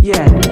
Yeah.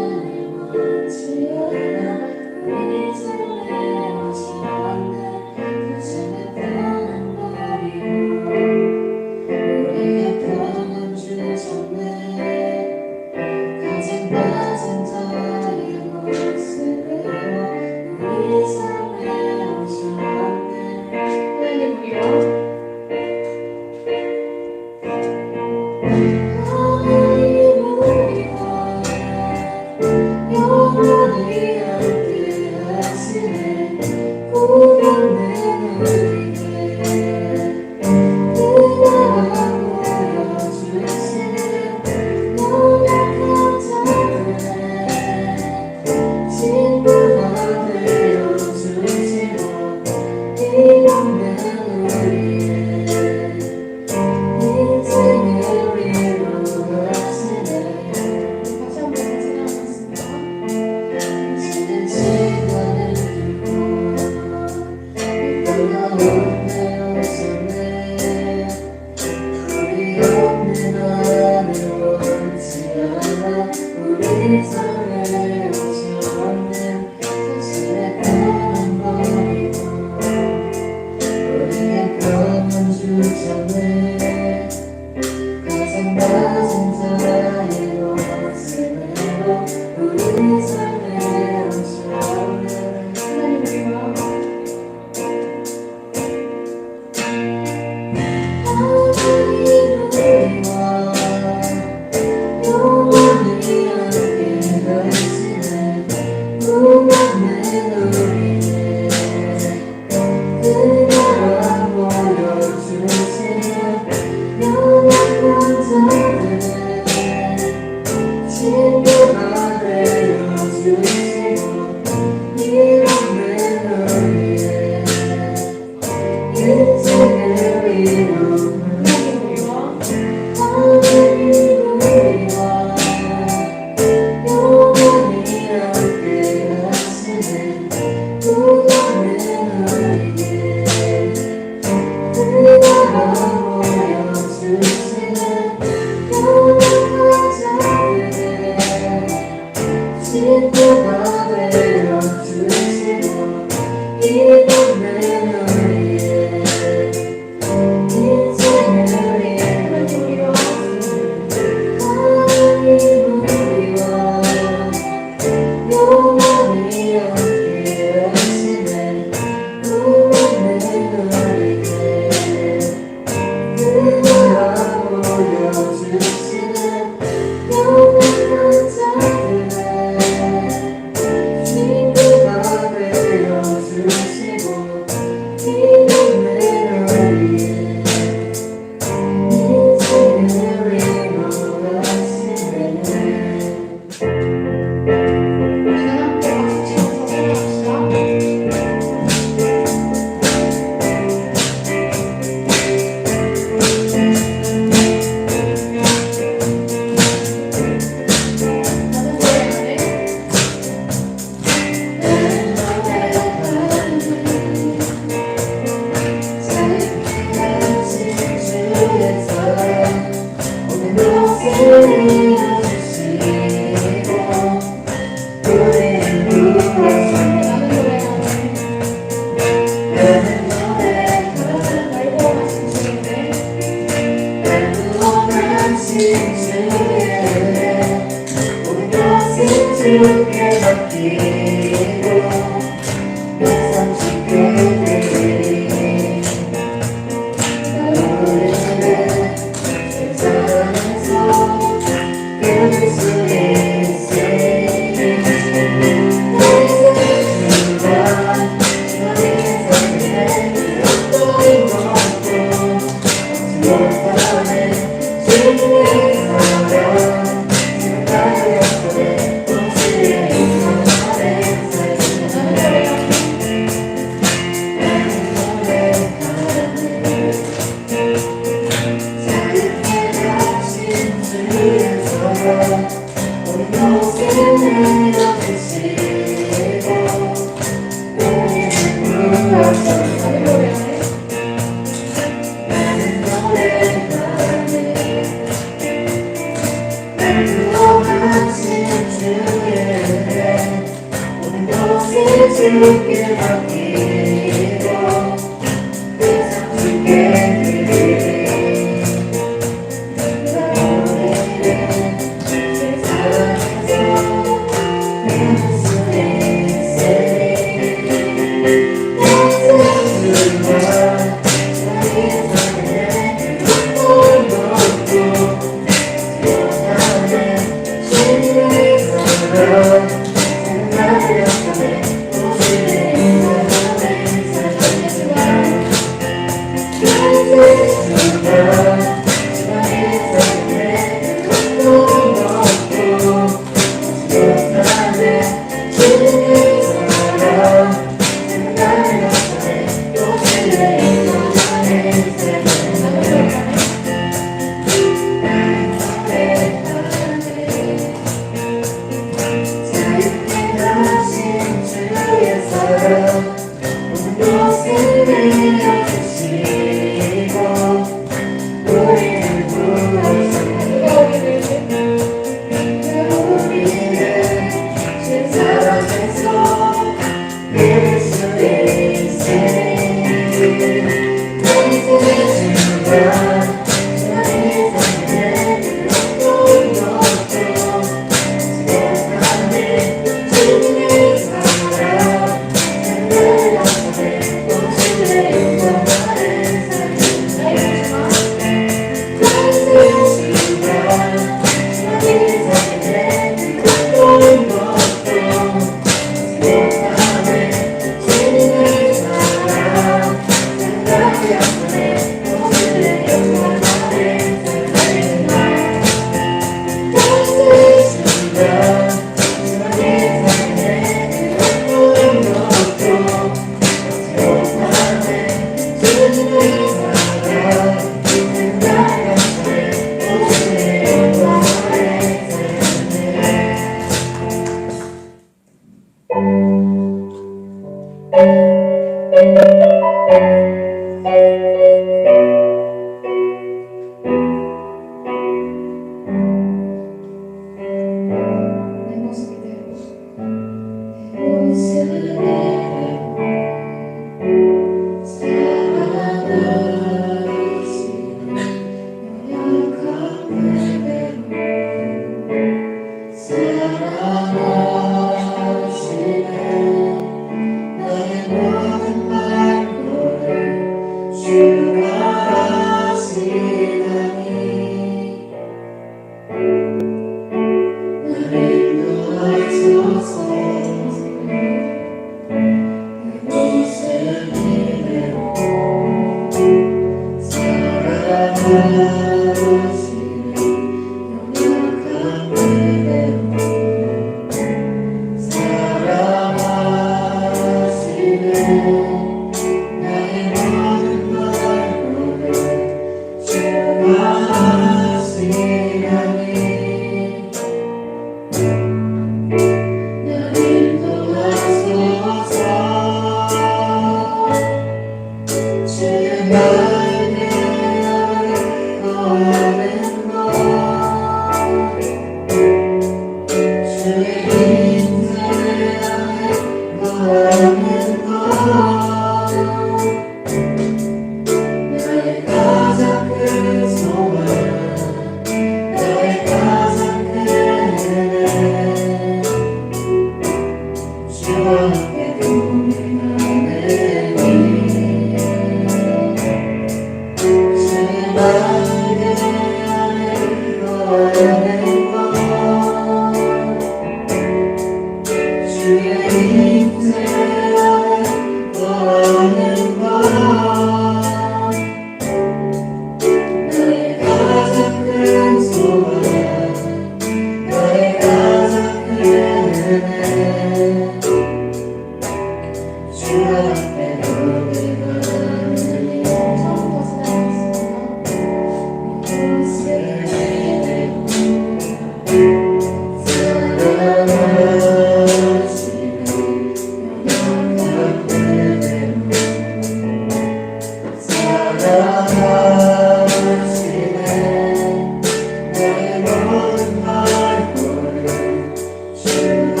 주가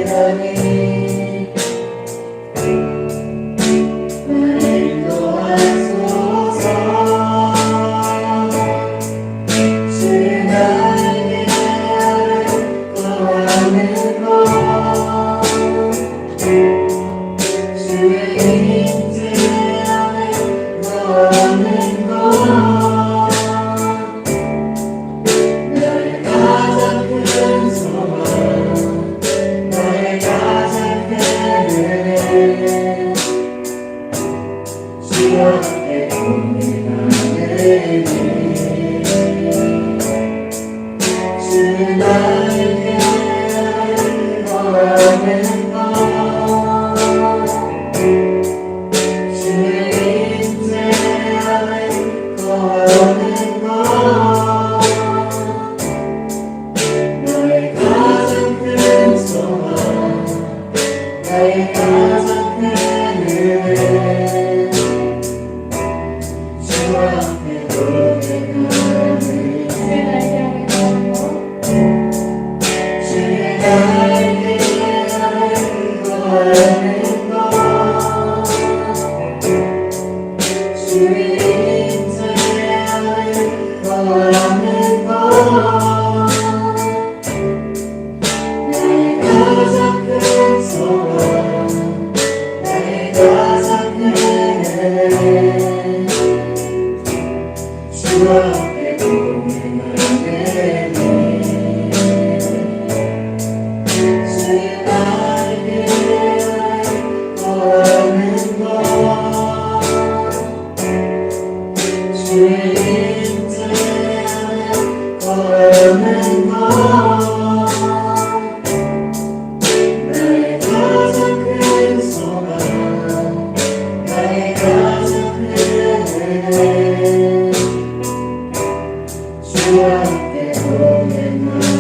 하시다니 나의 가장 큰 은혜 주와 함께 고백하는 주의 날개 하는 것 주의 인자하는 것 나의 가장 큰 소원 나의 가장 큰 은혜 주와 함께 동행하네 주의 날개 거하는 것 주의 인자에 거하는 것 나의 가장 큰 소망 나의 가장 큰 은혜 주와 함께 동행하네.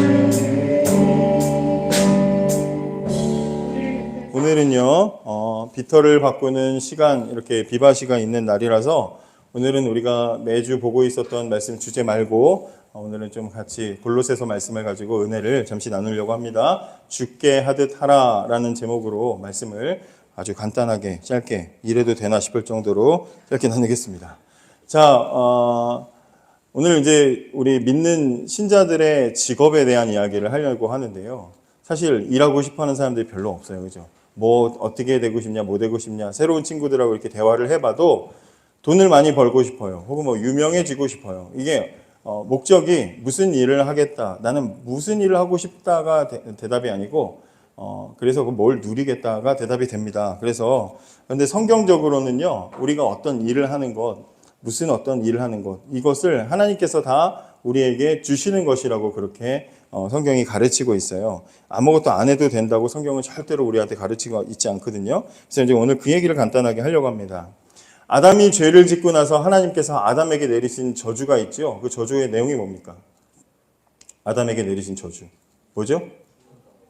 오늘은요, 비터를 바꾸는 시간, 이렇게 비바시가 있는 날이라서 오늘은 우리가 매주 보고 있었던 말씀 주제 말고 오늘은 좀 같이 골로새서 말씀을 가지고 은혜를 잠시 나누려고 합니다. 죽게 하듯 하라라는 제목으로 말씀을 아주 간단하게 짧게 이래도 되나 싶을 정도로 짧게 나누겠습니다. 자, 오늘 이제 우리 믿는 신자들의 직업에 대한 이야기를 하려고 하는데요. 사실 일하고 싶어 하는 사람들이 별로 없어요. 그죠? 뭐 어떻게 되고 싶냐, 뭐 되고 싶냐, 새로운 친구들하고 이렇게 대화를 해봐도 돈을 많이 벌고 싶어요. 혹은 뭐 유명해지고 싶어요. 이게 목적이 무슨 일을 하겠다, 나는 무슨 일을 하고 싶다가 대답이 아니고 그래서 뭘 누리겠다가 대답이 됩니다. 그래서 근데 성경적으로는요, 우리가 어떤 일을 하는 것, 무슨 어떤 일을 하는 것, 이것을 하나님께서 다 우리에게 주시는 것이라고 그렇게 성경이 가르치고 있어요. 아무것도 안 해도 된다고 성경은 절대로 우리한테 가르치고 있지 않거든요. 그래서 이제 오늘 그 얘기를 간단하게 하려고 합니다. 아담이 죄를 짓고 나서 하나님께서 아담에게 내리신 저주가 있죠. 그 저주의 내용이 뭡니까? 아담에게 내리신 저주. 뭐죠?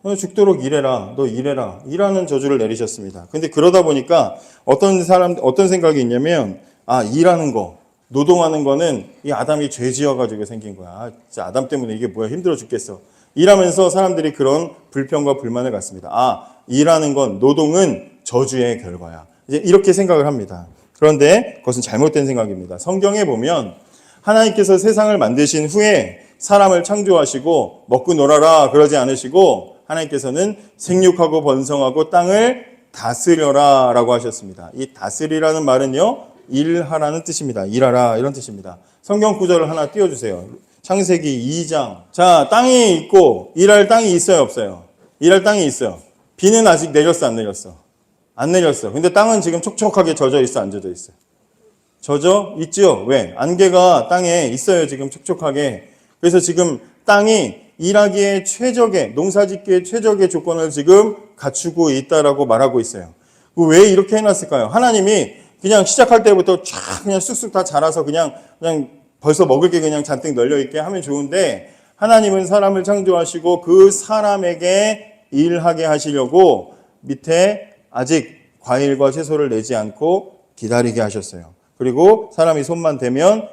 너 죽도록 일해라. 너 일해라. 일하는 저주를 내리셨습니다. 근데 그러다 보니까 어떤 생각이 있냐면, 일하는 거, 노동하는 거는 이 아담이 죄 지어가지고 생긴 거야. 진짜 아담 때문에 이게 뭐야, 힘들어 죽겠어. 일하면서 사람들이 그런 불평과 불만을 갖습니다. 일하는 건, 노동은 저주의 결과야. 이제 이렇게 생각을 합니다. 그런데 그것은 잘못된 생각입니다. 성경에 보면 하나님께서 세상을 만드신 후에 사람을 창조하시고 먹고 놀아라 그러지 않으시고 하나님께서는 생육하고 번성하고 땅을 다스려라 라고 하셨습니다. 이 다스리라는 말은요, 일하라는 뜻입니다. 일하라 이런 뜻입니다. 성경 구절을 하나 띄워주세요. 창세기 2장. 자, 땅이 있고 일할 땅이 있어요, 없어요? 일할 땅이 있어요. 비는 아직 내렸어, 안 내렸어? 안 내렸어. 근데 땅은 지금 촉촉하게 젖어 있어, 안 젖어 있어요? 젖어 있죠? 왜? 안개가 땅에 있어요, 지금 촉촉하게. 그래서 지금 땅이 일하기에 최적의, 농사짓기에 최적의 조건을 지금 갖추고 있다라고 말하고 있어요. 왜 이렇게 해놨을까요? 하나님이 그냥 시작할 때부터 쫙 그냥 쑥쑥 다 자라서 그냥 벌써 먹을 게 그냥 잔뜩 널려있게 하면 좋은데, 하나님은 사람을 창조하시고 그 사람에게 일하게 하시려고 밑에 아직 과일과 채소를 내지 않고 기다리게 하셨어요. 그리고 사람이 손만 대면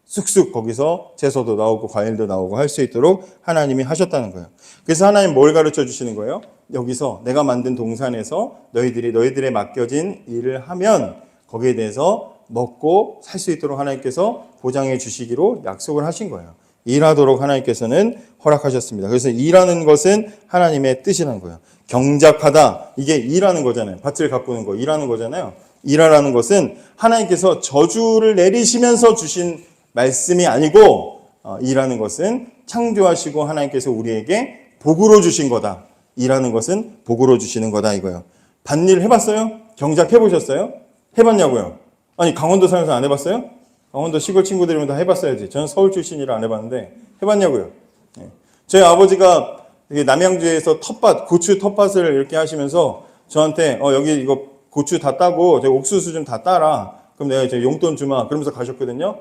쑥쑥 거기서 채소도 나오고 과일도 나오고 할 수 있도록 하나님이 하셨다는 거예요. 그래서 하나님 뭘 가르쳐 주시는 거예요? 여기서 내가 만든 동산에서 너희들에 맡겨진 일을 하면 거기에 대해서 먹고 살 수 있도록 하나님께서 보장해 주시기로 약속을 하신 거예요. 일하도록 하나님께서는 허락하셨습니다. 그래서 일하는 것은 하나님의 뜻이라는 거예요. 경작하다, 이게 일하는 거잖아요. 밭을 가꾸는 거, 일하는 거잖아요. 일하라는 것은 하나님께서 저주를 내리시면서 주신 말씀이 아니고, 일하는 것은 창조하시고 하나님께서 우리에게 복으로 주신 거다. 일하는 것은 복으로 주시는 거다 이거예요. 밭일 해봤어요? 경작 해보셨어요? 해봤냐고요? 아니, 강원도 살면서 안 해봤어요? 강원도 시골 친구들이면 다 해봤어야지. 저는 서울 출신이라 안 해봤는데 해봤냐고요? 네. 저희 아버지가 남양주에서 텃밭, 고추 텃밭을 이렇게 하시면서 저한테 여기 이거 고추 다 따고 저 옥수수 좀 다 따라. 그럼 내가 이제 용돈 주마. 그러면서 가셨거든요.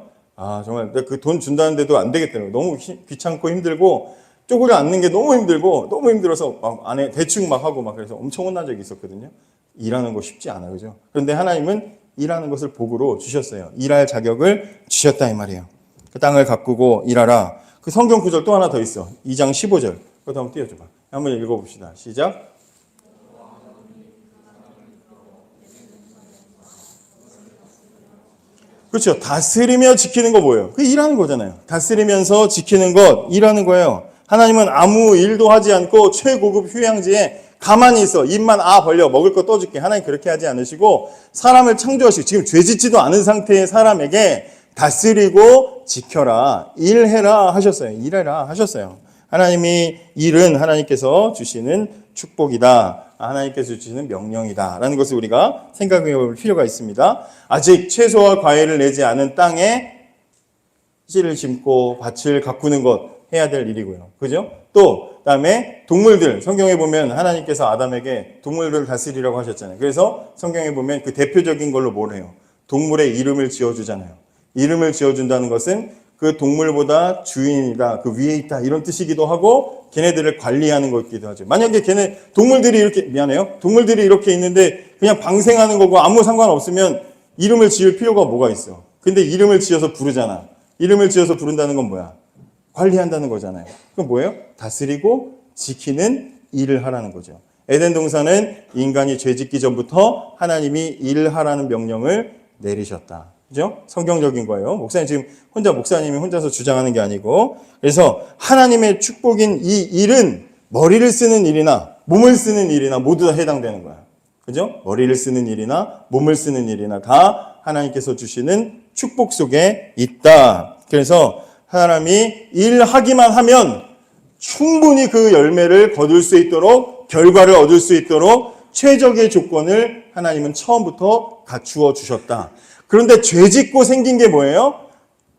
정말 그 돈 준다는데도 안 되겠더라고요. 너무 귀찮고 힘들고 쪼그려 앉는 게 너무 힘들고 너무 힘들어서 막 안에 대충 막 하고 막 그래서 엄청 혼난 적이 있었거든요. 일하는 거 쉽지 않아요. 그죠? 그런데 하나님은 일하는 것을 복으로 주셨어요. 일할 자격을 주셨다 이 말이에요. 그 땅을 가꾸고 일하라. 그 성경 구절 또 하나 더 있어. 2장 15절. 그것도 한번 띄워줘봐. 한번 읽어봅시다. 시작. 그렇죠. 다스리며 지키는 거 뭐예요? 그 일하는 거잖아요. 다스리면서 지키는 것, 일하는 거예요. 하나님은 아무 일도 하지 않고 최고급 휴양지에 가만히 있어. 입만 벌려. 먹을 거 떠줄게. 하나님 그렇게 하지 않으시고 사람을 창조하시고 지금 죄짓지도 않은 상태의 사람에게 다스리고 지켜라. 일해라 하셨어요. 일해라 하셨어요. 하나님이 일은 하나님께서 주시는 축복이다. 하나님께서 주시는 명령이다. 라는 것을 우리가 생각해 볼 필요가 있습니다. 아직 채소와 과일을 내지 않은 땅에 씨를 심고 밭을 가꾸는 것 해야 될 일이고요. 그죠? 또 그다음에 동물들 성경에 보면 하나님께서 아담에게 동물들을 다스리라고 하셨잖아요. 그래서 성경에 보면 그 대표적인 걸로 뭘 해요? 동물의 이름을 지어주잖아요. 이름을 지어준다는 것은 그 동물보다 주인이다, 그 위에 있다 이런 뜻이기도 하고 걔네들을 관리하는 것이기도 하죠. 만약에 동물들이 이렇게 있는데 그냥 방생하는 거고 아무 상관없으면 이름을 지을 필요가 뭐가 있어. 근데 이름을 지어서 부르잖아. 이름을 지어서 부른다는 건 뭐야? 관리한다는 거잖아요. 그건 뭐예요? 다스리고 지키는 일을 하라는 거죠. 에덴 동산은 인간이 죄짓기 전부터 하나님이 일하라는 명령을 내리셨다. 그죠? 성경적인 거예요. 목사님이 혼자서 주장하는 게 아니고. 그래서 하나님의 축복인 이 일은 머리를 쓰는 일이나 몸을 쓰는 일이나 모두 다 해당되는 거야. 그죠? 머리를 쓰는 일이나 몸을 쓰는 일이나 다 하나님께서 주시는 축복 속에 있다. 그래서 사람이 일하기만 하면 충분히 그 열매를 거둘 수 있도록 결과를 얻을 수 있도록 최적의 조건을 하나님은 처음부터 갖추어 주셨다. 그런데 죄 짓고 생긴 게 뭐예요?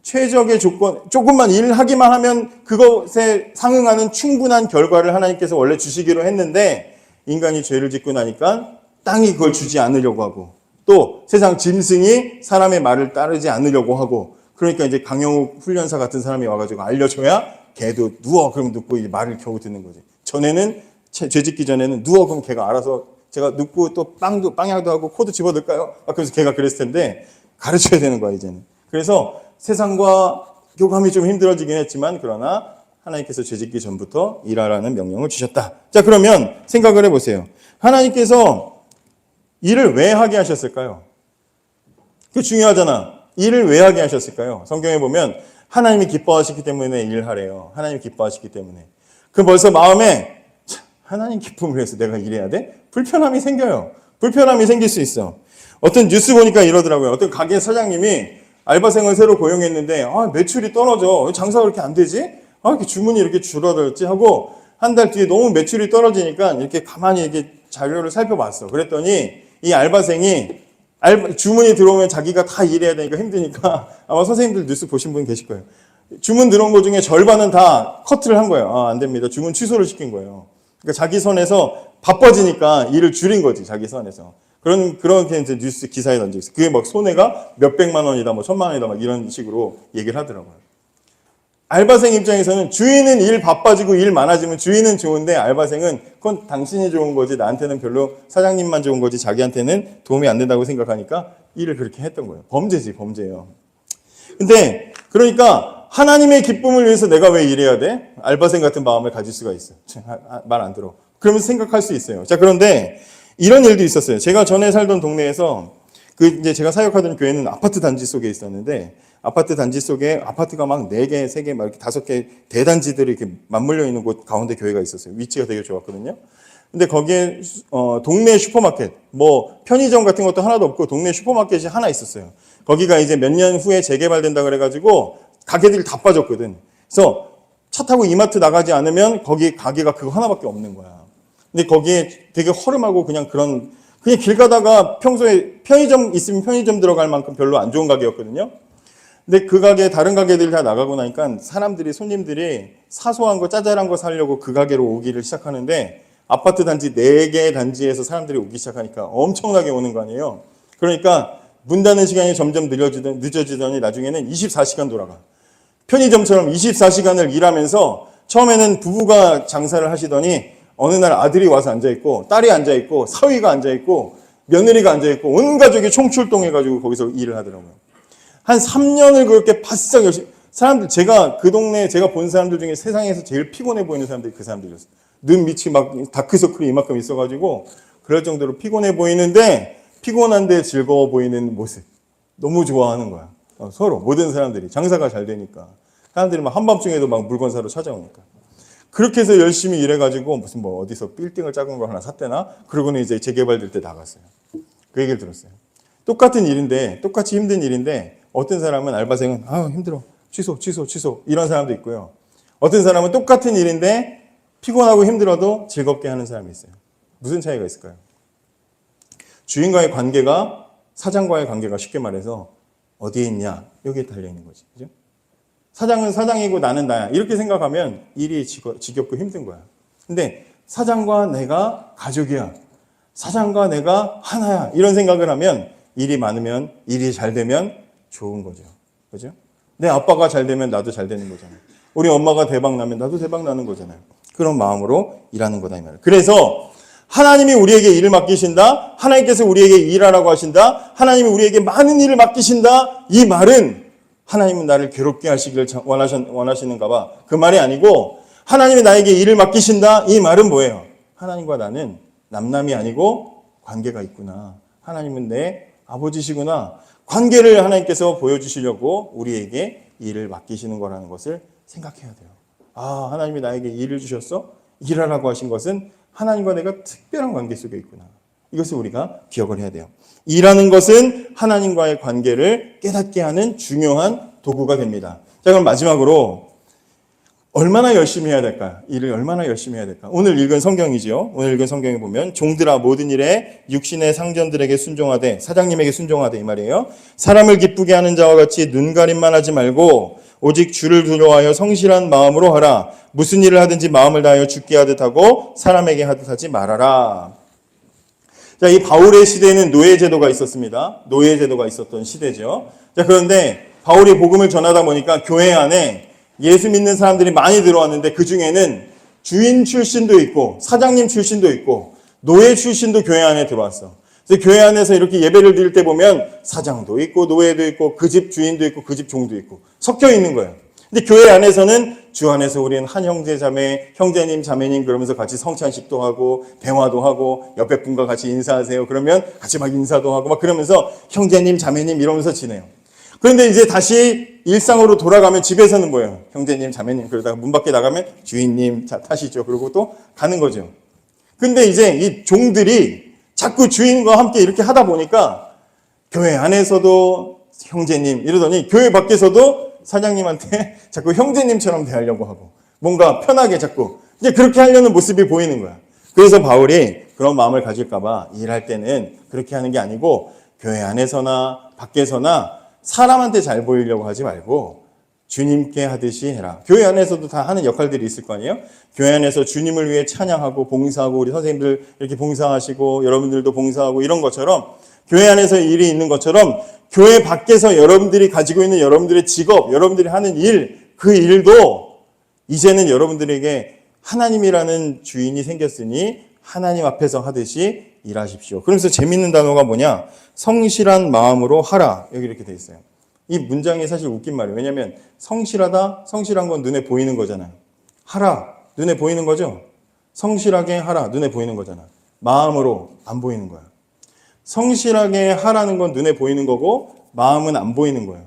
최적의 조건, 조금만 일하기만 하면 그것에 상응하는 충분한 결과를 하나님께서 원래 주시기로 했는데 인간이 죄를 짓고 나니까 땅이 그걸 주지 않으려고 하고 또 세상 짐승이 사람의 말을 따르지 않으려고 하고 그러니까 이제 강영욱 훈련사 같은 사람이 와가지고 알려줘야 걔도 누워 그러면 눕고 이 말을 겨우 듣는 거지. 전에는 죄 짓기 전에는 누워 그러면 걔가 알아서 제가 눕고 또 빵야도 하고 코도 집어넣을까요? 그래서 걔가 그랬을 텐데 가르쳐야 되는 거야 이제는. 그래서 세상과 교감이 좀 힘들어지긴 했지만 그러나 하나님께서 죄짓기 전부터 일하라는 명령을 주셨다. 자 그러면 생각을 해보세요. 하나님께서 일을 왜 하게 하셨을까요? 그게 중요하잖아. 일을 왜 하게 하셨을까요? 성경에 보면 하나님이 기뻐하시기 때문에 일하래요. 하나님이 기뻐하시기 때문에. 그 벌써 마음에 하나님 기쁨을 위해서 내가 일해야 돼? 불편함이 생겨요. 불편함이 생길 수 있어. 어떤 뉴스 보니까 이러더라고요. 어떤 가게 사장님이 알바생을 새로 고용했는데 매출이 떨어져. 장사가 그렇게 안 되지? 이렇게 주문이 이렇게 줄어들었지 하고 한 달 뒤에 너무 매출이 떨어지니까 이렇게 가만히 이렇게 자료를 살펴봤어. 그랬더니 이 알바생이 주문이 들어오면 자기가 다 일해야 되니까 힘드니까 아마 선생님들 뉴스 보신 분 계실 거예요. 주문 들어온 것 중에 절반은 다 커트를 한 거예요. 안 됩니다. 주문 취소를 시킨 거예요. 그러니까 자기 선에서 바빠지니까 일을 줄인 거지, 자기 선에서. 그렇게 이제 뉴스 기사에 던져 있어요. 그게 막 손해가 몇백만 원이다, 뭐 천만 원이다, 막 이런 식으로 얘기를 하더라고요. 알바생 입장에서는 주인은 일 바빠지고 일 많아지면 주인은 좋은데 알바생은 그건 당신이 좋은 거지 나한테는 별로 사장님만 좋은 거지 자기한테는 도움이 안 된다고 생각하니까 일을 그렇게 했던 거예요. 범죄지, 범죄예요. 근데 그러니까 하나님의 기쁨을 위해서 내가 왜 일해야 돼? 알바생 같은 마음을 가질 수가 있어. 말 안 들어. 그러면서 생각할 수 있어요. 자, 그런데 이런 일도 있었어요. 제가 전에 살던 동네에서 이제 제가 사역하던 교회는 아파트 단지 속에 있었는데 아파트 단지 속에 아파트가 막 4개, 3개, 막 이렇게 5개 대단지들이 이렇게 맞물려 있는 곳 가운데 교회가 있었어요. 위치가 되게 좋았거든요. 근데 거기에 동네 슈퍼마켓, 뭐 편의점 같은 것도 하나도 없고 동네 슈퍼마켓이 하나 있었어요. 거기가 이제 몇 년 후에 재개발된다 그래가지고 가게들이 다 빠졌거든. 그래서 차 타고 이마트 나가지 않으면 거기 가게가 그거 하나밖에 없는 거야. 근데 거기에 되게 허름하고 그냥 길 가다가 평소에 편의점 있으면 편의점 들어갈 만큼 별로 안 좋은 가게였거든요. 근데 그 가게, 다른 가게들이 다 나가고 나니까 손님들이 사소한 거, 짜잘한 거 사려고 그 가게로 오기를 시작하는데 아파트 단지 4개 단지에서 사람들이 오기 시작하니까 엄청나게 오는 거 아니에요. 그러니까 문 닫는 시간이 점점 늦어지더니 나중에는 24시간 돌아가. 편의점처럼 24시간을 일하면서 처음에는 부부가 장사를 하시더니 어느 날 아들이 와서 앉아있고 딸이 앉아있고 사위가 앉아있고 며느리가 앉아있고 온 가족이 총출동해가지고 거기서 일을 하더라고요. 한 3년을 그렇게 바싹 열심히 사람들 제가 그 동네 제가 본 사람들 중에 세상에서 제일 피곤해 보이는 사람들이 그 사람들이었어요. 눈 밑이 막 다크서클이 이만큼 있어가지고 그럴 정도로 피곤해 보이는데 피곤한데 즐거워 보이는 모습 너무 좋아하는 거야. 서로 모든 사람들이 장사가 잘 되니까 사람들이 막 한밤중에도 막 물건 사러 찾아오니까 그렇게 해서 열심히 일해가지고 무슨 뭐 어디서 빌딩을 작은 걸 하나 샀대나 그러고는 이제 재개발될 때 나갔어요. 그 얘기를 들었어요. 똑같은 일인데 똑같이 힘든 일인데 어떤 사람은 알바생은 힘들어 취소 이런 사람도 있고요. 어떤 사람은 똑같은 일인데 피곤하고 힘들어도 즐겁게 하는 사람이 있어요. 무슨 차이가 있을까요? 주인과의 관계가 사장과의 관계가 쉽게 말해서 어디에 있냐 여기에 달려있는 거지. 그죠? 사장은 사장이고 나는 나야 이렇게 생각하면 일이 지겹고 힘든 거야. 근데 사장과 내가 가족이야. 사장과 내가 하나야. 이런 생각을 하면 일이 많으면 일이 잘 되면 좋은 거죠. 그죠? 내 아빠가 잘 되면 나도 잘 되는 거잖아요. 우리 엄마가 대박 나면 나도 대박 나는 거잖아요. 그런 마음으로 일하는 거다 이 말이에요. 그래서 하나님이 우리에게 일을 맡기신다. 하나님께서 우리에게 일하라고 하신다. 하나님이 우리에게 많은 일을 맡기신다. 이 말은 하나님은 나를 괴롭게 하시기를 원하시는가 봐. 그 말이 아니고 하나님이 나에게 일을 맡기신다. 이 말은 뭐예요? 하나님과 나는 남남이 아니고 관계가 있구나. 하나님은 내 아버지시구나. 관계를 하나님께서 보여주시려고 우리에게 일을 맡기시는 거라는 것을 생각해야 돼요. 하나님이 나에게 일을 주셨어? 일하라고 하신 것은 하나님과 내가 특별한 관계 속에 있구나. 이것을 우리가 기억을 해야 돼요. 일하는 것은 하나님과의 관계를 깨닫게 하는 중요한 도구가 됩니다. 자, 그럼 마지막으로 얼마나 열심히 해야 될까요? 일을 얼마나 열심히 해야 될까? 오늘 읽은 성경이죠. 오늘 읽은 성경에 보면 종들아 모든 일에 육신의 상전들에게 순종하되 사장님에게 순종하되 이 말이에요. 사람을 기쁘게 하는 자와 같이 눈가림만 하지 말고 오직 주를 두려워하여 성실한 마음으로 하라. 무슨 일을 하든지 마음을 다하여 주께 하듯 하고 사람에게 하듯 하지 말아라. 자, 이 바울의 시대에는 노예제도가 있었습니다. 노예제도가 있었던 시대죠. 자, 그런데 바울이 복음을 전하다 보니까 교회 안에 예수 믿는 사람들이 많이 들어왔는데 그 중에는 주인 출신도 있고 사장님 출신도 있고 노예 출신도 교회 안에 들어왔어. 그래서 교회 안에서 이렇게 예배를 드릴 때 보면 사장도 있고 노예도 있고 그 집 주인도 있고 그 집 종도 있고 섞여 있는 거예요. 근데 교회 안에서는 주 안에서 우리는 한 형제 자매, 형제님 자매님 그러면서 같이 성찬식도 하고 대화도 하고 옆에 분과 같이 인사하세요. 그러면 같이 막 인사도 하고 막 그러면서 형제님 자매님 이러면서 지내요. 그런데 이제 다시 일상으로 돌아가면 집에서는 뭐예요? 형제님 자매님 그러다가 문 밖에 나가면 주인님 자 타시죠. 그러고 또 가는 거죠. 근데 이제 이 종들이 자꾸 주인과 함께 이렇게 하다 보니까 교회 안에서도 형제님 이러더니 교회 밖에서도 사장님한테 자꾸 형제님처럼 대하려고 하고 뭔가 편하게 자꾸 이제 그렇게 하려는 모습이 보이는 거야. 그래서 바울이 그런 마음을 가질까 봐 일할 때는 그렇게 하는 게 아니고 교회 안에서나 밖에서나 사람한테 잘 보이려고 하지 말고 주님께 하듯이 해라. 교회 안에서도 다 하는 역할들이 있을 거 아니에요? 교회 안에서 주님을 위해 찬양하고 봉사하고 우리 선생님들 이렇게 봉사하시고 여러분들도 봉사하고 이런 것처럼 교회 안에서 일이 있는 것처럼 교회 밖에서 여러분들이 가지고 있는 여러분들의 직업, 여러분들이 하는 일, 그 일도 이제는 여러분들에게 하나님이라는 주인이 생겼으니 하나님 앞에서 하듯이 일하십시오. 그러면서 재밌는 단어가 뭐냐? 성실한 마음으로 하라. 여기 이렇게 돼 있어요. 이 문장이 사실 웃긴 말이에요. 왜냐하면 성실하다, 성실한 건 눈에 보이는 거잖아요. 하라, 눈에 보이는 거죠? 성실하게 하라, 눈에 보이는 거잖아. 마음으로 안 보이는 거야. 성실하게 하라는 건 눈에 보이는 거고 마음은 안 보이는 거예요.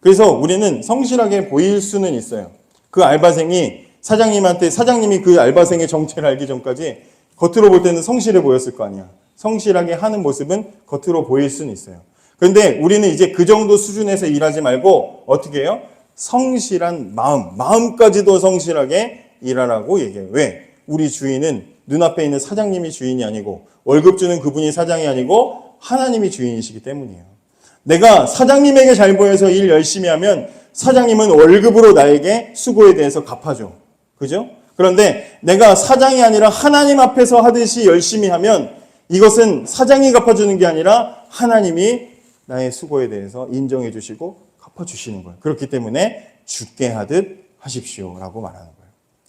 그래서 우리는 성실하게 보일 수는 있어요. 그 알바생이 사장님이 그 알바생의 정체를 알기 전까지 겉으로 볼 때는 성실해 보였을 거 아니야. 성실하게 하는 모습은 겉으로 보일 수는 있어요. 그런데 우리는 이제 그 정도 수준에서 일하지 말고 어떻게 해요? 성실한 마음까지도 성실하게 일하라고 얘기해요. 왜? 우리 주인은 눈앞에 있는 사장님이 주인이 아니고 월급 주는 그분이 사장이 아니고 하나님이 주인이시기 때문이에요. 내가 사장님에게 잘 보여서 일 열심히 하면 사장님은 월급으로 나에게 수고에 대해서 갚아줘. 그죠? 그런데 내가 사장이 아니라 하나님 앞에서 하듯이 열심히 하면 이것은 사장이 갚아주는 게 아니라 하나님이 나의 수고에 대해서 인정해 주시고 갚아주시는 거예요. 그렇기 때문에 주께 하듯 하십시오라고 말하는 거예요.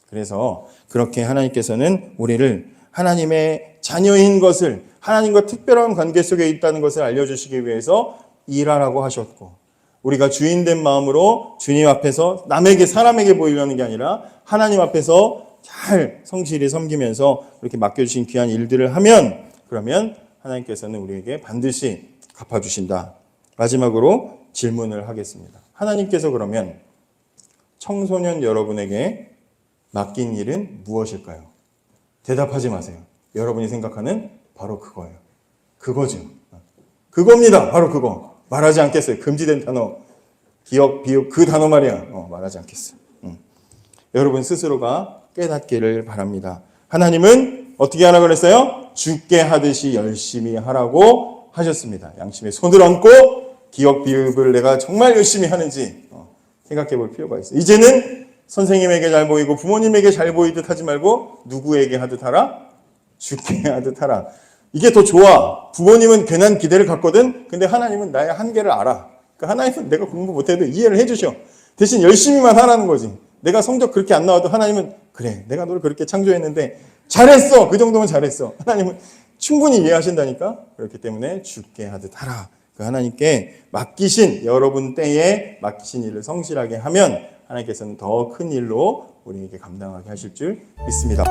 그래서 그렇게 하나님께서는 우리를 하나님의 자녀인 것을, 하나님과 특별한 관계 속에 있다는 것을 알려주시기 위해서 일하라고 하셨고, 우리가 주인된 마음으로 주님 앞에서 남에게, 사람에게 보이려는 게 아니라 하나님 앞에서 잘 성실히 섬기면서 이렇게 맡겨주신 귀한 일들을 하면, 그러면 하나님께서는 우리에게 반드시 갚아주신다. 마지막으로 질문을 하겠습니다. 하나님께서 그러면 청소년 여러분에게 맡긴 일은 무엇일까요? 대답하지 마세요. 여러분이 생각하는 바로 그거예요. 그거죠. 그겁니다. 바로 그거. 말하지 않겠어요. 금지된 단어, 기억, 비읍, 그 단어 말이야. 말하지 않겠어요. 여러분 스스로가 깨닫기를 바랍니다. 하나님은 어떻게 하라고 그랬어요? 주께 하듯이 열심히 하라고 하셨습니다. 양심에 손을 얹고 기억, 비읍을 내가 정말 열심히 하는지 생각해 볼 필요가 있어요. 이제는 선생님에게 잘 보이고 부모님에게 잘 보이듯 하지 말고 누구에게 하듯 하라? 주께 하듯 하라. 이게 더 좋아. 부모님은 괜한 기대를 갖거든. 근데 하나님은 나의 한계를 알아. 그러니까 하나님은 내가 공부 못해도 이해를 해주셔. 대신 열심히만 하라는 거지. 내가 성적 그렇게 안 나와도 하나님은 그래, 내가 너를 그렇게 창조했는데 잘했어. 그 정도면 잘했어. 하나님은 충분히 이해하신다니까. 그렇기 때문에 주께 하듯 하라. 그 하나님께 맡기신, 여러분 때에 맡기신 일을 성실하게 하면 하나님께서는 더 큰 일로 우리에게 감당하게 하실 줄 믿습니다.